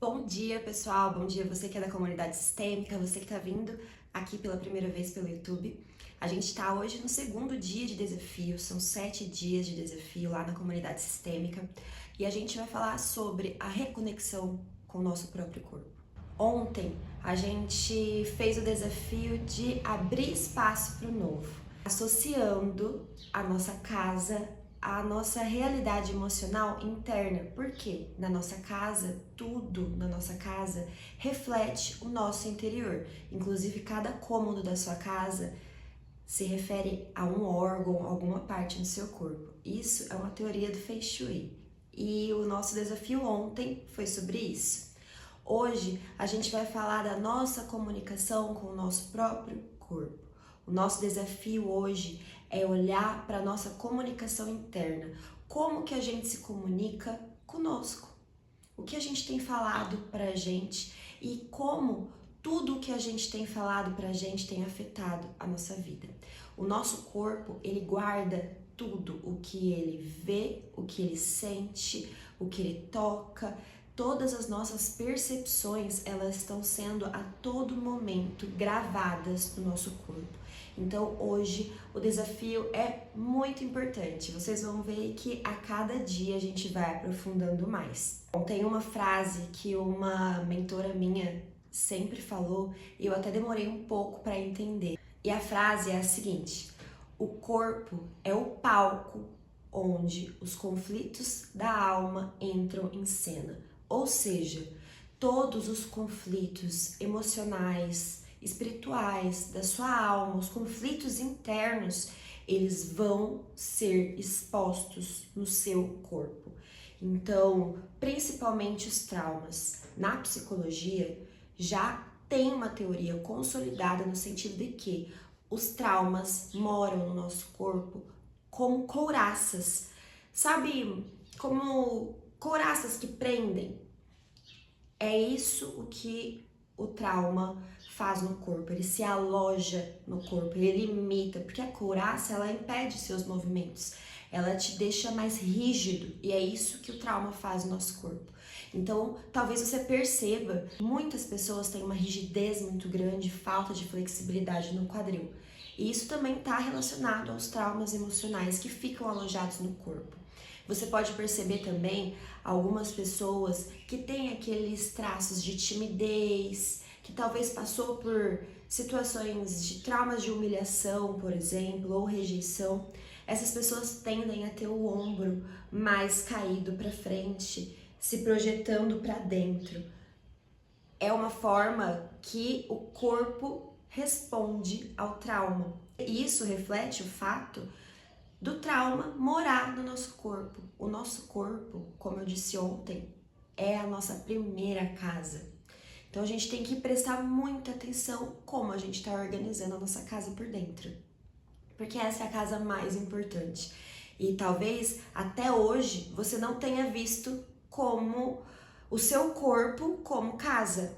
Bom dia, pessoal. Bom dia você que é da comunidade sistêmica, você que está vindo aqui pela primeira vez pelo YouTube. A gente está hoje no segundo dia de desafio, são 7 dias de desafio lá na comunidade sistêmica e a gente vai falar sobre a reconexão com o nosso próprio corpo. Ontem a gente fez o desafio de abrir espaço para o novo, associando a nossa casa à nossa realidade emocional interna. Porque na nossa casa, tudo na nossa casa reflete o nosso interior. Inclusive, cada cômodo da sua casa se refere a um órgão, alguma parte no seu corpo. Isso é uma teoria do Feng Shui. E o nosso desafio ontem foi sobre isso. Hoje a gente vai falar da nossa comunicação com o nosso próprio corpo. O nosso desafio hoje é olhar para a nossa comunicação interna. Como que a gente se comunica conosco? O que a gente tem falado para a gente e como tudo o que a gente tem falado para a gente tem afetado a nossa vida. O nosso corpo, ele guarda tudo, o que ele vê, o que ele sente, o que ele toca. Todas as nossas percepções, elas estão sendo a todo momento gravadas no nosso corpo. Então hoje o desafio é muito importante. Vocês vão ver que a cada dia a gente vai aprofundando mais. Bom, tem uma frase que uma mentora minha sempre falou e eu até demorei um pouco para entender. E a frase é a seguinte: o corpo é o palco onde os conflitos da alma entram em cena. Ou seja, todos os conflitos emocionais, espirituais da sua alma, os conflitos internos, eles vão ser expostos no seu corpo. Então, principalmente os traumas. Na psicologia, já tem uma teoria consolidada no sentido de que os traumas moram no nosso corpo como couraças. Sabe, como couraças que prendem? É isso o que o trauma faz no corpo, ele se aloja no corpo, ele limita, porque a couraça, ela impede seus movimentos, ela te deixa mais rígido, e é isso que o trauma faz no nosso corpo. Então, talvez você perceba, muitas pessoas têm uma rigidez muito grande, falta de flexibilidade no quadril, e isso também está relacionado aos traumas emocionais que ficam alojados no corpo. Você pode perceber também algumas pessoas que têm aqueles traços de timidez, que talvez passou por situações de traumas de humilhação, por exemplo, ou rejeição. Essas pessoas tendem a ter o ombro mais caído para frente, se projetando para dentro. É uma forma que o corpo responde ao trauma. E isso reflete o fato do trauma morar no nosso corpo. O nosso corpo, como eu disse ontem, é a nossa primeira casa. Então a gente tem que prestar muita atenção como a gente está organizando a nossa casa por dentro, porque essa é a casa mais importante. E talvez até hoje você não tenha visto como o seu corpo como casa.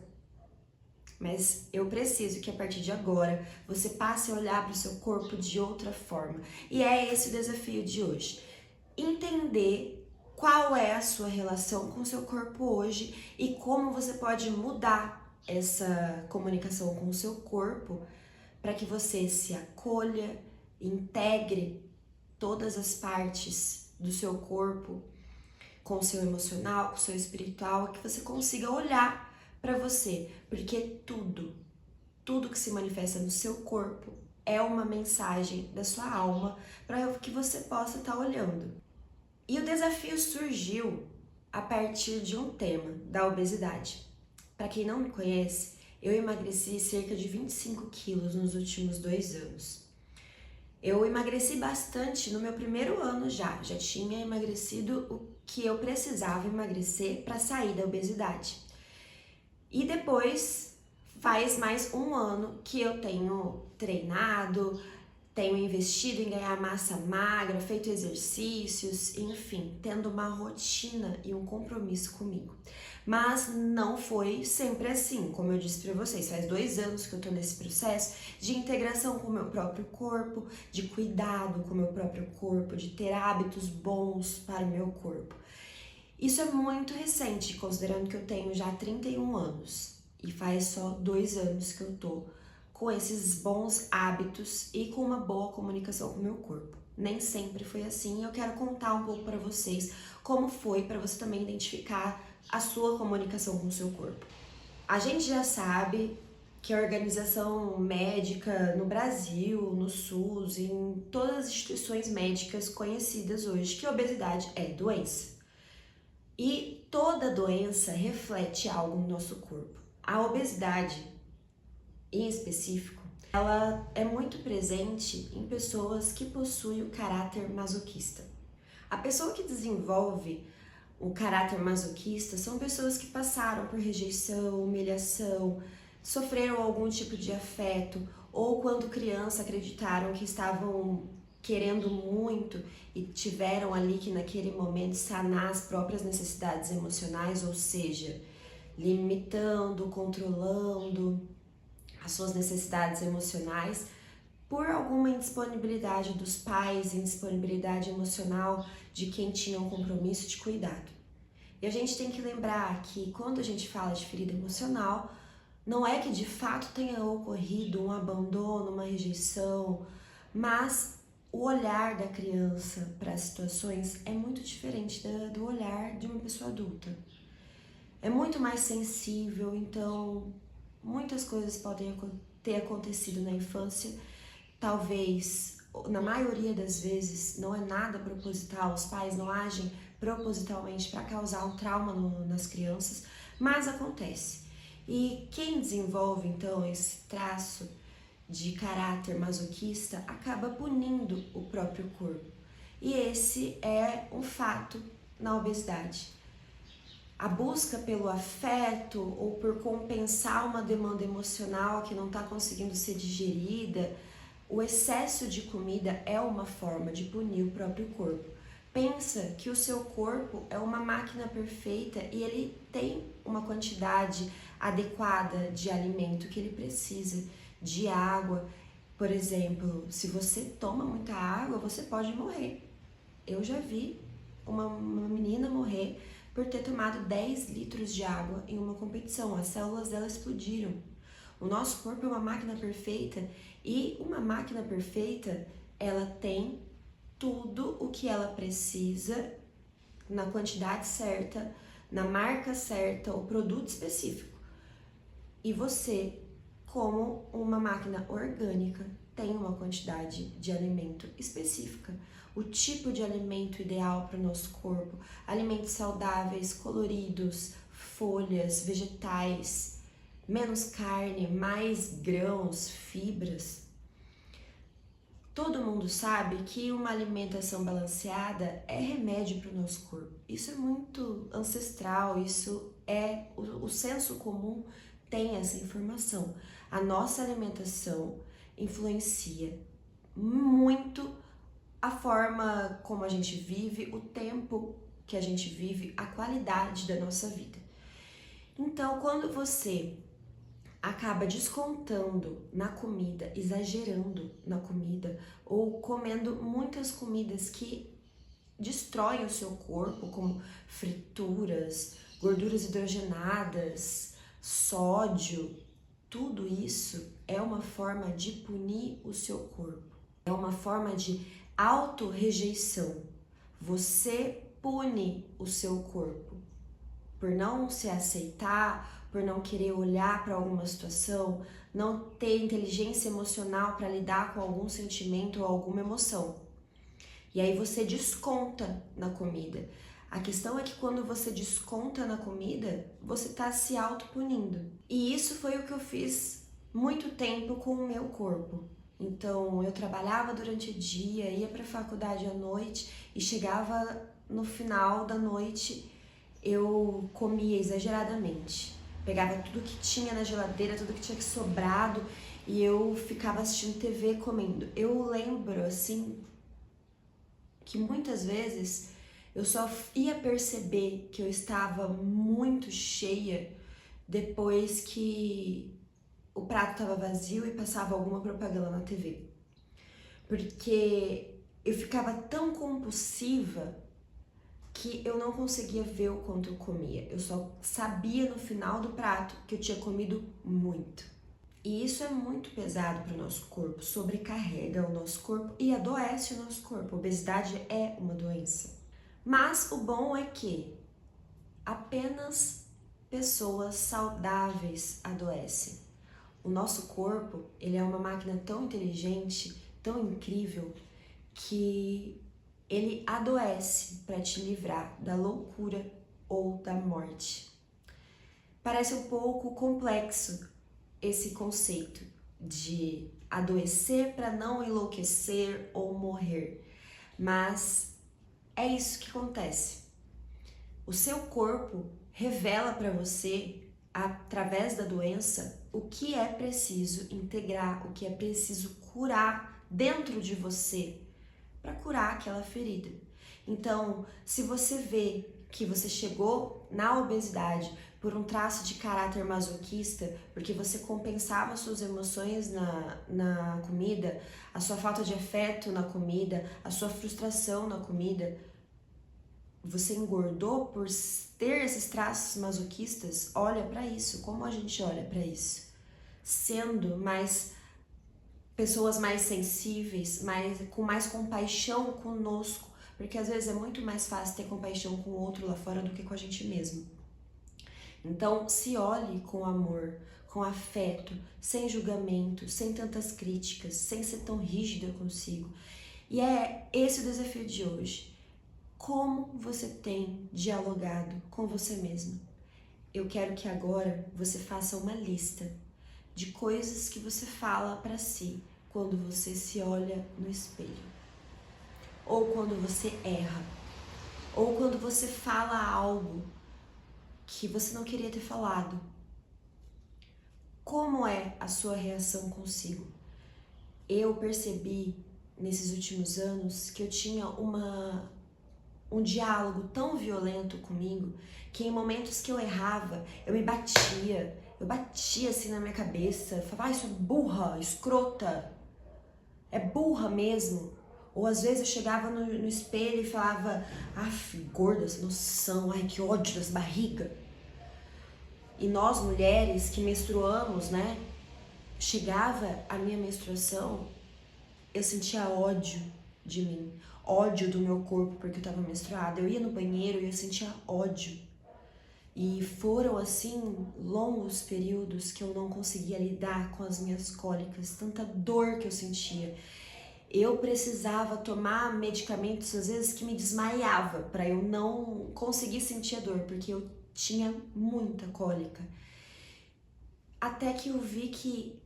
Mas eu preciso que a partir de agora você passe a olhar para o seu corpo de outra forma. E é esse o desafio de hoje. Entender qual é a sua relação com o seu corpo hoje e como você pode mudar essa comunicação com o seu corpo para que você se acolha, integre todas as partes do seu corpo com o seu emocional, com o seu espiritual, que você consiga olhar para você, porque tudo que se manifesta no seu corpo é uma mensagem da sua alma para que você possa estar olhando. E o desafio surgiu a partir de um tema, da obesidade. Para quem não me conhece, eu emagreci cerca de 25 quilos nos últimos 2 anos. Eu emagreci bastante no meu primeiro ano já tinha emagrecido o que eu precisava emagrecer para sair da obesidade. E depois, faz mais um ano que eu tenho treinado, tenho investido em ganhar massa magra, feito exercícios, enfim, tendo uma rotina e um compromisso comigo. Mas não foi sempre assim, como eu disse para vocês, faz 2 anos que eu tô nesse processo de integração com o meu próprio corpo, de cuidado com o meu próprio corpo, de ter hábitos bons para o meu corpo. Isso é muito recente, considerando que eu tenho já 31 anos e faz só 2 anos que eu tô com esses bons hábitos e com uma boa comunicação com o meu corpo. Nem sempre foi assim, eu quero contar um pouco para vocês como foi para você também identificar a sua comunicação com o seu corpo. A gente já sabe que a organização médica no Brasil, no SUS, em todas as instituições médicas conhecidas hoje, que a obesidade é doença. E toda doença reflete algo no nosso corpo. A obesidade, em específico, ela é muito presente em pessoas que possuem o caráter masoquista. A pessoa que desenvolve o caráter masoquista são pessoas que passaram por rejeição, humilhação, sofreram algum tipo de afeto, ou quando criança acreditaram que estavam querendo muito e tiveram ali que naquele momento sanar as próprias necessidades emocionais, ou seja, limitando, controlando as suas necessidades emocionais por alguma indisponibilidade dos pais, indisponibilidade emocional de quem tinha um compromisso de cuidado. E a gente tem que lembrar que quando a gente fala de ferida emocional, não é que de fato tenha ocorrido um abandono, uma rejeição, mas o olhar da criança para as situações é muito diferente do olhar de uma pessoa adulta. É muito mais sensível, então muitas coisas podem ter acontecido na infância. Talvez, na maioria das vezes, não é nada proposital, os pais não agem propositalmente para causar um trauma nas crianças, mas acontece. E quem desenvolve então esse traço de caráter masoquista acaba punindo o próprio corpo. E esse é um fato na obesidade. A busca pelo afeto ou por compensar uma demanda emocional que não está conseguindo ser digerida, o excesso de comida é uma forma de punir o próprio corpo. Pensa que o seu corpo é uma máquina perfeita e ele tem uma quantidade adequada de alimento que ele precisa, de água. Por exemplo, se você toma muita água, você pode morrer. Eu já vi uma menina morrer por ter tomado 10 litros de água em uma competição. As células dela explodiram. O nosso corpo é uma máquina perfeita e uma máquina perfeita, ela tem tudo o que ela precisa na quantidade certa, na marca certa, o produto específico. E você, como uma máquina orgânica, tem uma quantidade de alimento específica, o tipo de alimento ideal para o nosso corpo, alimentos saudáveis, coloridos, folhas, vegetais, menos carne, mais grãos, fibras. Todo mundo sabe que uma alimentação balanceada é remédio para o nosso corpo. Isso é muito ancestral, isso é o senso comum tem essa informação. A nossa alimentação influencia muito a forma como a gente vive, o tempo que a gente vive, a qualidade da nossa vida. Então, quando você acaba descontando na comida, exagerando na comida ou comendo muitas comidas que destroem o seu corpo, como frituras, gorduras hidrogenadas, sódio, tudo isso é uma forma de punir o seu corpo. É uma forma de auto-rejeição. Você pune o seu corpo por não se aceitar, por não querer olhar para alguma situação, não ter inteligência emocional para lidar com algum sentimento ou alguma emoção. E aí você desconta na comida. A questão é que quando você desconta na comida, você está se autopunindo. E isso foi o que eu fiz muito tempo com o meu corpo. Então, eu trabalhava durante o dia, ia para a faculdade à noite e chegava no final da noite, eu comia exageradamente. Pegava tudo que tinha na geladeira, tudo que tinha que sobrado e eu ficava assistindo TV comendo. Eu lembro, assim, que muitas vezes eu só ia perceber que eu estava muito cheia depois que o prato estava vazio e passava alguma propaganda na TV. Porque eu ficava tão compulsiva que eu não conseguia ver o quanto eu comia. Eu só sabia no final do prato que eu tinha comido muito. E isso é muito pesado para o nosso corpo, sobrecarrega o nosso corpo e adoece o nosso corpo. A obesidade é uma doença. Mas o bom é que apenas pessoas saudáveis adoecem. O nosso corpo, ele é uma máquina tão inteligente, tão incrível, que ele adoece para te livrar da loucura ou da morte. Parece um pouco complexo esse conceito de adoecer para não enlouquecer ou morrer, mas é isso que acontece. O seu corpo revela para você, através da doença, o que é preciso integrar, o que é preciso curar dentro de você para curar aquela ferida. Então, se você vê que você chegou na obesidade por um traço de caráter masoquista, porque você compensava suas emoções na comida, a sua falta de afeto na comida, a sua frustração na comida, você engordou por ter esses traços masoquistas, olha para isso. Como a gente olha para isso? Sendo pessoas mais sensíveis, com mais compaixão conosco, porque às vezes é muito mais fácil ter compaixão com o outro lá fora do que com a gente mesmo. Então, se olhe com amor, com afeto, sem julgamento, sem tantas críticas, sem ser tão rígida consigo. E é esse o desafio de hoje. Como você tem dialogado com você mesmo? Eu quero que agora você faça uma lista de coisas que você fala para si quando você se olha no espelho, ou quando você erra, ou quando você fala algo que você não queria ter falado. Como é a sua reação consigo? Eu percebi nesses últimos anos que eu tinha um diálogo tão violento comigo que em momentos que eu errava, eu batia assim na minha cabeça, falava, isso é burra, escrota, é burra mesmo. Ou às vezes eu chegava no espelho e falava, gorda, sem noção, ai que ódio das barrigas. E nós mulheres que menstruamos, né, chegava a minha menstruação, eu sentia ódio de mim, ódio do meu corpo porque eu tava menstruada. Eu ia no banheiro e eu sentia ódio. E foram assim longos períodos que eu não conseguia lidar com as minhas cólicas, tanta dor que eu sentia. Eu precisava tomar medicamentos às vezes que me desmaiava para eu não conseguir sentir a dor, porque eu tinha muita cólica. Até que eu vi que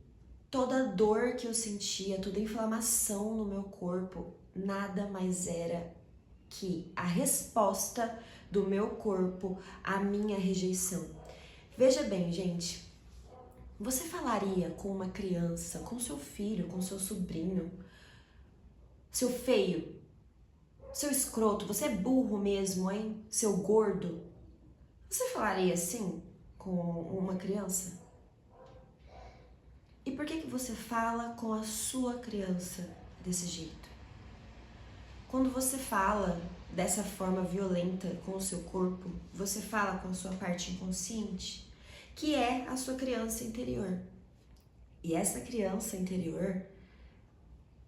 toda dor que eu sentia, toda inflamação no meu corpo, nada mais era que a resposta do meu corpo à minha rejeição. Veja bem, gente, você falaria com uma criança, com seu filho, com seu sobrinho, seu feio, seu escroto, você é burro mesmo, hein? Seu gordo. Você falaria assim com uma criança? E por que você fala com a sua criança desse jeito? Quando você fala dessa forma violenta com o seu corpo, você fala com a sua parte inconsciente, que é a sua criança interior. E essa criança interior,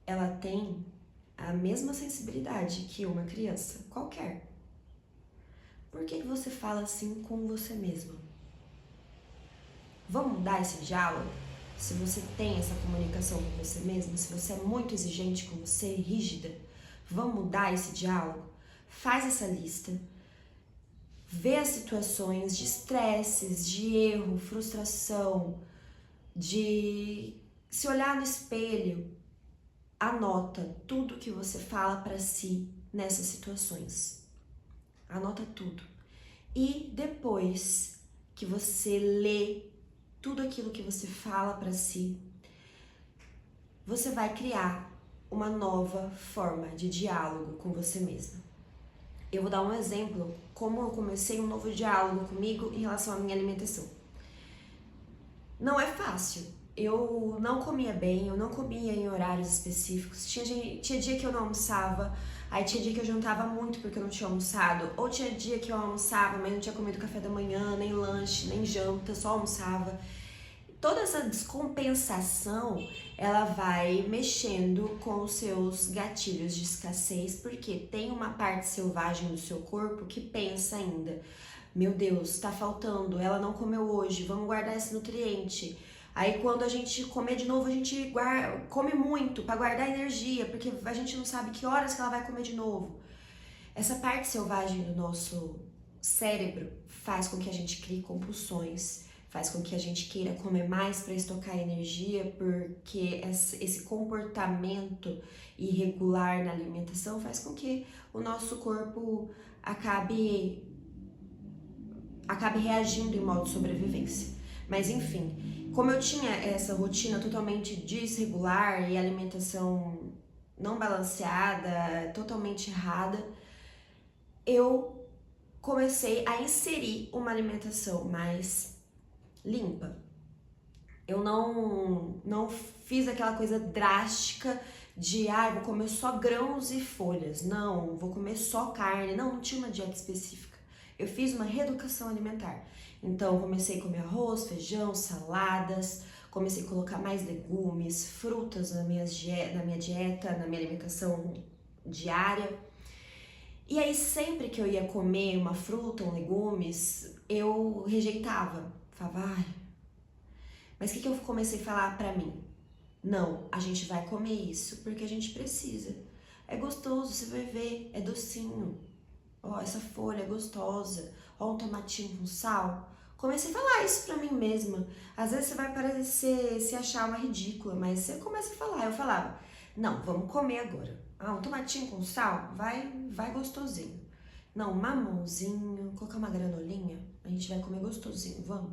ela tem a mesma sensibilidade que uma criança qualquer. Por que você fala assim com você mesma? Vamos mudar esse diálogo? Se você tem essa comunicação com você mesma, se você é muito exigente com você, rígida, vamos mudar esse diálogo? Faz essa lista, vê as situações de estresses, de erro, frustração, de se olhar no espelho, anota tudo que você fala para si nessas situações. Anota tudo. E depois que você lê tudo aquilo que você fala para si, você vai criar uma nova forma de diálogo com você mesma. Eu vou dar um exemplo como eu comecei um novo diálogo comigo em relação à minha alimentação. Não é fácil. Eu não comia bem, eu não comia em horários específicos. Tinha dia que eu não almoçava, Aí tinha dia que eu jantava muito porque eu não tinha almoçado. Ou tinha dia que eu almoçava, mas não tinha comido café da manhã, nem lanche, nem janta, só almoçava. Toda essa descompensação, ela vai mexendo com os seus gatilhos de escassez, porque tem uma parte selvagem do seu corpo que pensa ainda: meu Deus, tá faltando, ela não comeu hoje, vamos guardar esse nutriente. Aí quando a gente comer de novo, a gente come muito para guardar energia, porque a gente não sabe que horas que ela vai comer de novo. Essa parte selvagem do nosso cérebro faz com que a gente crie compulsões, faz com que a gente queira comer mais para estocar energia, porque esse comportamento irregular na alimentação faz com que o nosso corpo acabe reagindo em modo de sobrevivência. Mas enfim, como eu tinha essa rotina totalmente desregular e alimentação não balanceada, totalmente errada, eu comecei a inserir uma alimentação mais limpa. Eu não fiz aquela coisa drástica de vou comer só grãos e folhas. Não, vou comer só carne. Não tinha uma dieta específica. Eu fiz uma reeducação alimentar. Então, comecei a comer arroz, feijão, saladas, comecei a colocar mais legumes, frutas na minha dieta, na minha alimentação diária. E aí, sempre que eu ia comer uma fruta, um legumes, eu rejeitava. Falava, mas o que eu comecei a falar pra mim? Não, a gente vai comer isso porque a gente precisa. É gostoso, você vai ver, é docinho. Ó, essa folha é gostosa. Ó, um tomatinho com sal. Comecei a falar isso pra mim mesma. Às vezes você vai parecer se achar uma ridícula, mas você começa a falar. Eu falava, não, vamos comer agora. Um tomatinho com sal, vai gostosinho. Não, um mamãozinho, colocar uma granolinha, a gente vai comer gostosinho, vamos?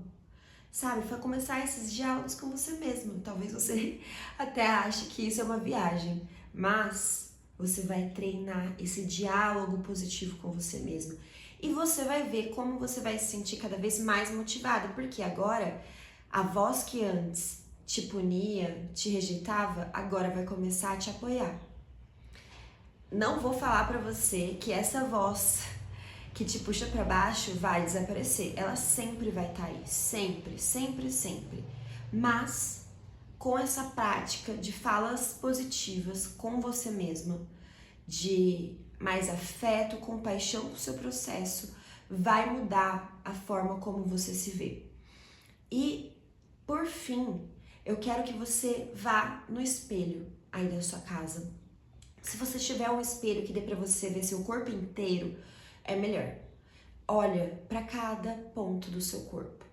Sabe, foi começar esses diálogos com você mesmo. Talvez você até ache que isso é uma viagem, mas você vai treinar esse diálogo positivo com você mesmo. E você vai ver como você vai se sentir cada vez mais motivado, porque agora a voz que antes te punia, te rejeitava, agora vai começar a te apoiar. Não vou falar pra você que essa voz que te puxa para baixo vai desaparecer. Ela sempre vai estar aí, sempre, sempre, sempre. Mas com essa prática de falas positivas com você mesma, de mais afeto, compaixão com o seu processo, vai mudar a forma como você se vê. E, por fim, eu quero que você vá no espelho aí da sua casa. Se você tiver um espelho que dê para você ver seu corpo inteiro, é melhor. Olha para cada ponto do seu corpo,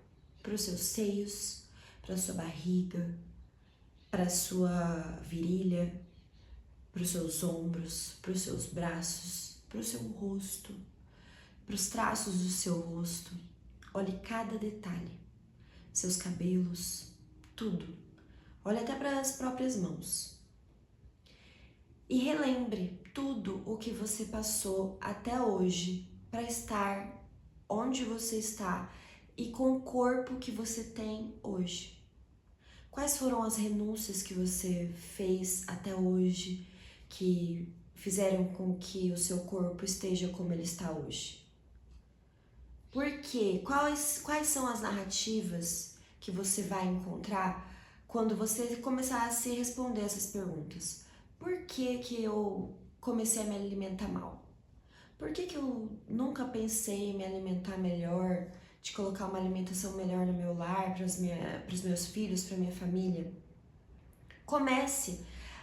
para os seus seios, para a sua barriga, para a sua virilha, para os seus ombros, para os seus braços, para o seu rosto, para os traços do seu rosto. Olhe cada detalhe, seus cabelos, tudo. Olhe até para as próprias mãos. E relembre tudo o que você passou até hoje para estar onde você está e com o corpo que você tem hoje. Quais foram as renúncias que você fez até hoje que fizeram com que o seu corpo esteja como ele está hoje? Por quê? Quais são as narrativas que você vai encontrar quando você começar a se responder essas perguntas? Por que que eu comecei a me alimentar mal? Por que que eu nunca pensei em me alimentar melhor, de colocar uma alimentação melhor no meu lar, para os meus filhos, para minha família? Comece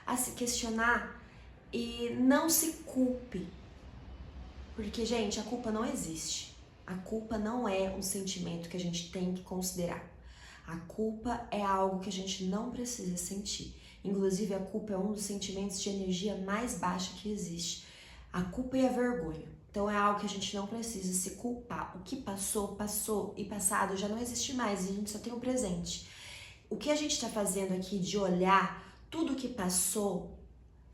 a se questionar e não se culpe. Porque, gente, a culpa não existe. A culpa não é um sentimento que a gente tem que considerar. A culpa é algo que a gente não precisa sentir. Inclusive, a culpa é um dos sentimentos de energia mais baixa que existe. A culpa e a vergonha. Então, é algo que a gente não precisa se culpar. O que passou, passou e passado já não existe mais. E a gente só tem o presente. O que a gente está fazendo aqui de olhar tudo o que passou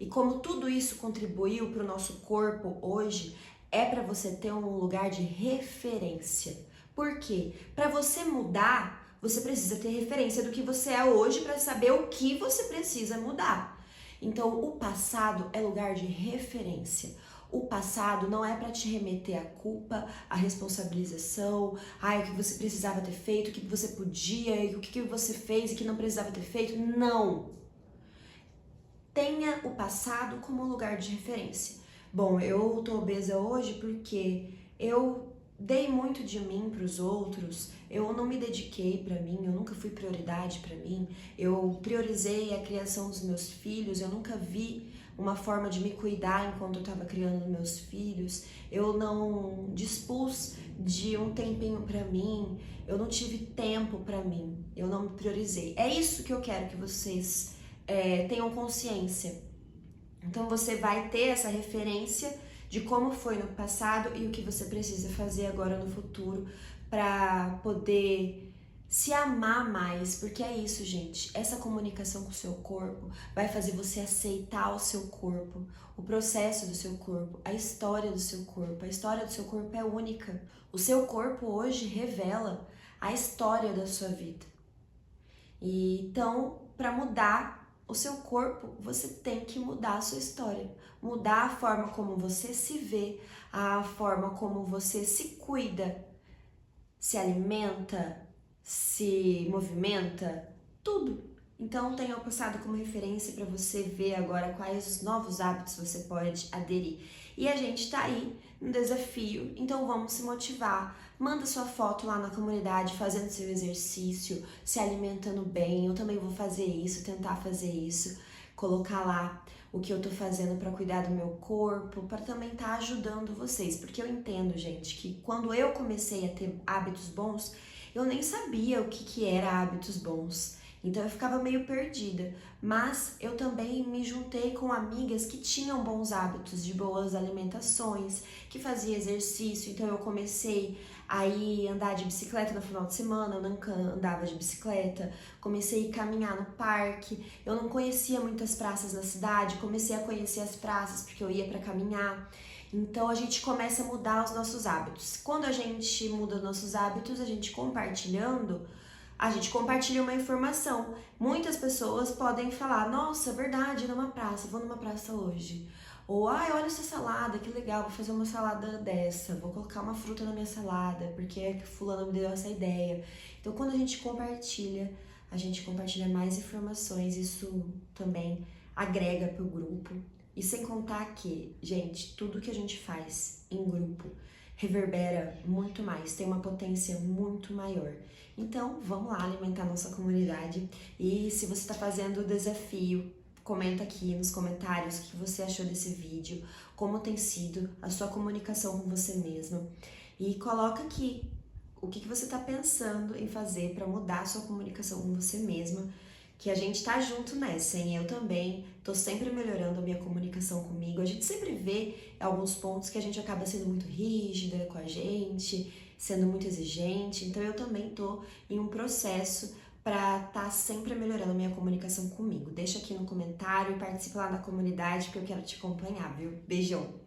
e como tudo isso contribuiu para o nosso corpo hoje é para você ter um lugar de referência. Por quê? Para você mudar, você precisa ter referência do que você é hoje para saber o que você precisa mudar. Então, o passado é lugar de referência. O passado não é para te remeter à culpa, à responsabilização, o que você precisava ter feito, o que você podia, e o que você fez e que não precisava ter feito. Não! Tenha o passado como lugar de referência. Bom, eu tô obesa hoje porque eu dei muito de mim para os outros, eu não me dediquei para mim, eu nunca fui prioridade para mim, eu priorizei a criação dos meus filhos, eu nunca vi uma forma de me cuidar enquanto eu estava criando meus filhos, eu não dispus de um tempinho para mim, eu não tive tempo para mim, eu não me priorizei. É isso que eu quero que vocês tenham consciência. Então você vai ter essa referência de como foi no passado e o que você precisa fazer agora no futuro para poder se amar mais, porque é isso, gente. Essa comunicação com o seu corpo vai fazer você aceitar o seu corpo, o processo do seu corpo, a história do seu corpo. A história do seu corpo é única. O seu corpo hoje revela a história da sua vida. E então, para mudar o seu corpo, você tem que mudar a sua história, mudar a forma como você se vê, a forma como você se cuida, se alimenta, se movimenta, tudo. Então tenha o passado como referência para você ver agora quais os novos hábitos você pode aderir. E a gente tá aí no desafio, então vamos se motivar. Manda sua foto lá na comunidade fazendo seu exercício, se alimentando bem. Eu também vou fazer isso, tentar fazer isso, colocar lá o que eu tô fazendo para cuidar do meu corpo, para também estar ajudando vocês, porque eu entendo, gente, que quando eu comecei a ter hábitos bons, eu nem sabia o que era hábitos bons. Então eu ficava meio perdida, mas eu também me juntei com amigas que tinham bons hábitos de boas alimentações, que fazia exercício, então eu comecei a ir andar de bicicleta no final de semana, eu nunca andava de bicicleta, comecei a caminhar no parque, eu não conhecia muitas praças na cidade, comecei a conhecer as praças porque eu ia para caminhar. Então a gente começa a mudar os nossos hábitos. Quando a gente muda os nossos hábitos, a gente compartilha uma informação. Muitas pessoas podem falar, nossa, verdade, numa praça, vou numa praça hoje. Ou, olha essa salada, que legal, vou fazer uma salada dessa, vou colocar uma fruta na minha salada, porque fulano me deu essa ideia. Então, quando a gente compartilha mais informações, isso também agrega pro grupo. E sem contar que, gente, tudo que a gente faz em grupo reverbera muito mais, tem uma potência muito maior. Então, vamos lá alimentar nossa comunidade. E se você está fazendo o desafio, comenta aqui nos comentários o que você achou desse vídeo, como tem sido a sua comunicação com você mesma. E coloca aqui o que você está pensando em fazer para mudar a sua comunicação com você mesma, que a gente tá junto nessa, hein? Eu também tô sempre melhorando a minha comunicação comigo. A gente sempre vê alguns pontos que a gente acaba sendo muito rígida com a gente, sendo muito exigente. Então eu também tô em um processo para tá sempre melhorando a minha comunicação comigo. Deixa aqui no comentário e participa lá na comunidade, porque eu quero te acompanhar, viu? Beijão!